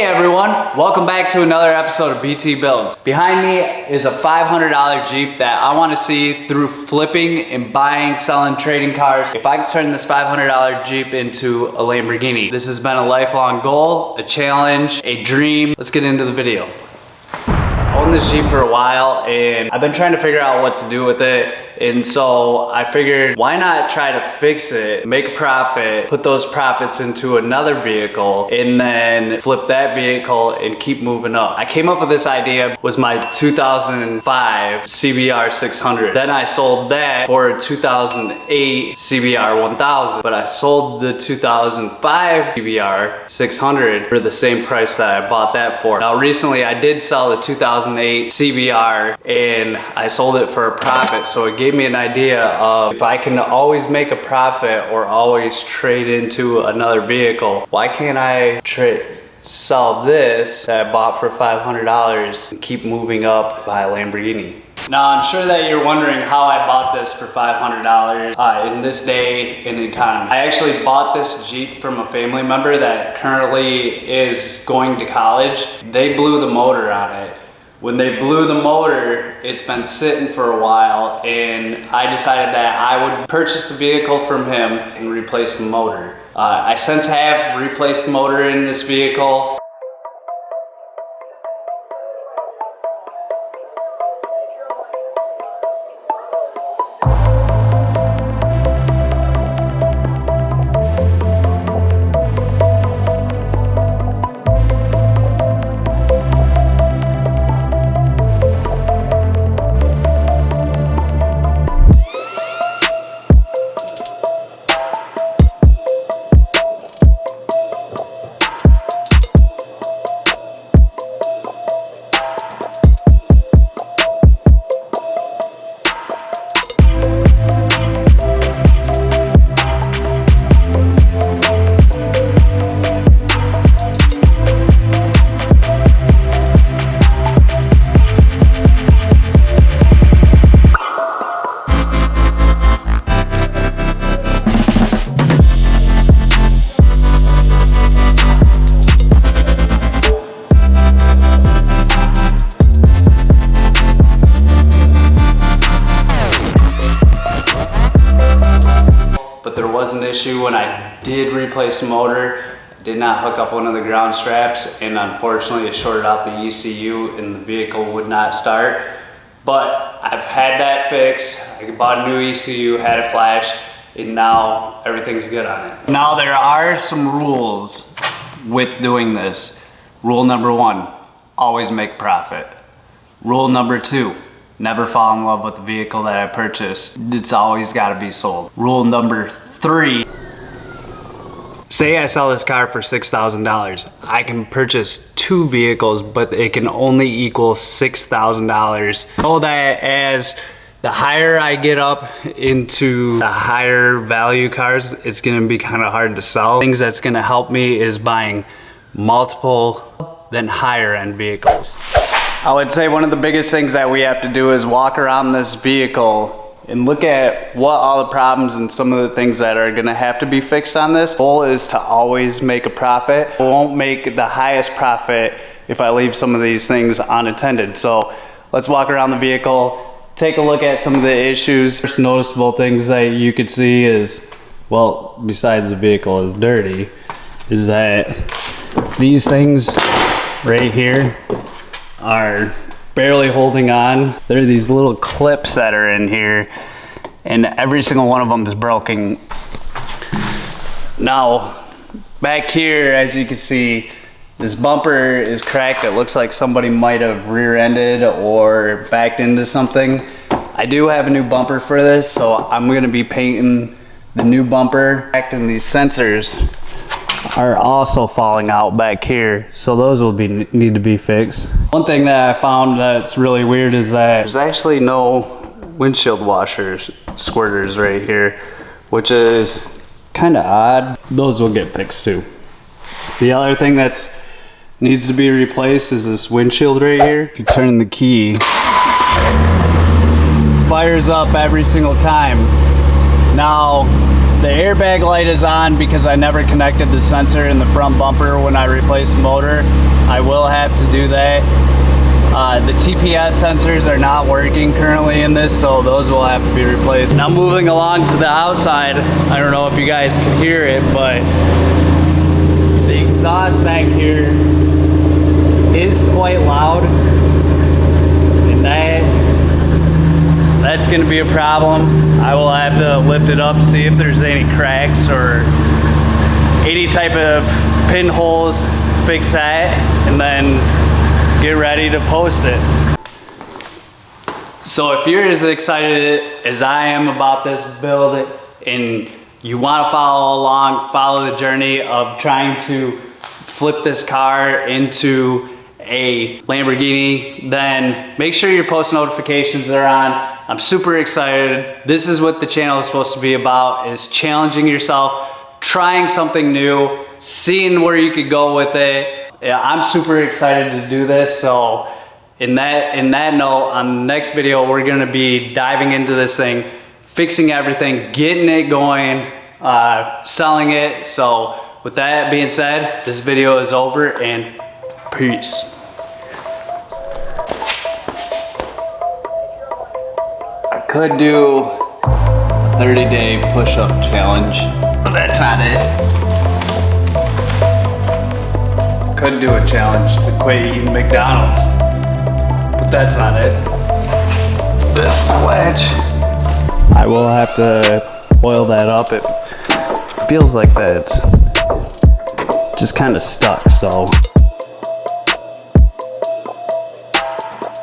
Hey everyone, welcome back to another episode of BT Builds. Behind me is a $500 Jeep that I want to see through flipping and buying, selling, trading cars. If I can turn this $500 Jeep into a Lamborghini. This has been a lifelong goal, a challenge, a dream. Let's get into the video. I owned this Jeep for a while and I've been trying to figure out what to do with it. And so I figured, why not try to fix it, make a profit, put those profits into another vehicle, and then flip that vehicle and keep moving up. I came up with this idea, was my 2005 CBR 600. Then I sold that for a 2008 CBR 1000, but I sold the 2005 CBR 600 for the same price that I bought that for. Now recently I did sell the 2008 CBR and I sold it for a profit, so it gave me an idea of if I can always make a profit or always trade into another vehicle, why can't I sell this that I bought for $500 and keep moving up, buy a Lamborghini? Now I'm sure that you're wondering how I bought this for $500 in this day and economy. I actually bought this Jeep from a family member that currently is going to college. They blew the motor on it. When they blew the motor, it's been sitting for a while, and I decided that I would purchase a vehicle from him and replace the motor. I since have replaced the motor in this vehicle. But there was an issue when I did replace the motor. I did not hook up one of the ground straps, and unfortunately it shorted out the ECU and the vehicle would not start. But I've had that fixed. I bought a new ECU, had it flash, and now everything's good on it. Now there are some rules with doing this. Rule number 1, always make profit. Rule number 2, never fall in love with the vehicle that I purchased. It's always gotta be sold. Rule number 3, say I sell this car for $6,000. I can purchase 2 vehicles, but it can only equal $6,000. Know that as the higher I get up into the higher value cars, it's gonna be kind of hard to sell. Things that's gonna help me is buying multiple, then higher end vehicles. I would say one of the biggest things that we have to do is walk around this vehicle and look at what all the problems and some of the things that are gonna have to be fixed on this. The goal is to always make a profit. I won't make the highest profit if I leave some of these things unattended. So let's walk around the vehicle, take a look at some of the issues. First noticeable things that you could see is, well, besides the vehicle is dirty, is that these things right here are barely holding on. There are these little clips that are in here, and every single one of them is broken. Now, back here, as you can see, this bumper is cracked. It looks like somebody might have rear-ended or backed into something. I do have a new bumper for this, so I'm gonna be painting the new bumper. And these sensors are also falling out back here, so those will need to be fixed. One thing that I found that's really weird is that there's actually no windshield washers, squirters right here, which is kind of odd. Those will get fixed too. The other thing that's needs to be replaced is this windshield right here. If you turn the key, fires up every single time. Now The airbag light is on because I never connected the sensor in the front bumper when I replaced the motor. I will have to do that. The TPS sensors are not working currently in this, so those will have to be replaced. Now moving along to the outside, I don't know if you guys can hear it, but the exhaust back here is quite loud, and that's going to be a problem. I will have to lift it up, see if there's any cracks or any type of pinholes, fix that, and then get ready to post it. So if you're as excited as I am about this build and you want to follow along, follow the journey of trying to flip this car into a Lamborghini, then make sure your post notifications are on. I'm super excited. This is what the channel is supposed to be about, is challenging yourself, trying something new, seeing where you could go with it. Yeah, I'm super excited to do this. So in that note, on the next video, we're gonna be diving into this thing, fixing everything, getting it going, selling it. So with that being said, this video is over and peace. I could do a 30-day push-up challenge, but that's not it. Could do a challenge to quit eating McDonald's, but that's not it. This ledge, I will have to oil that up. It feels like that it's just kind of stuck, so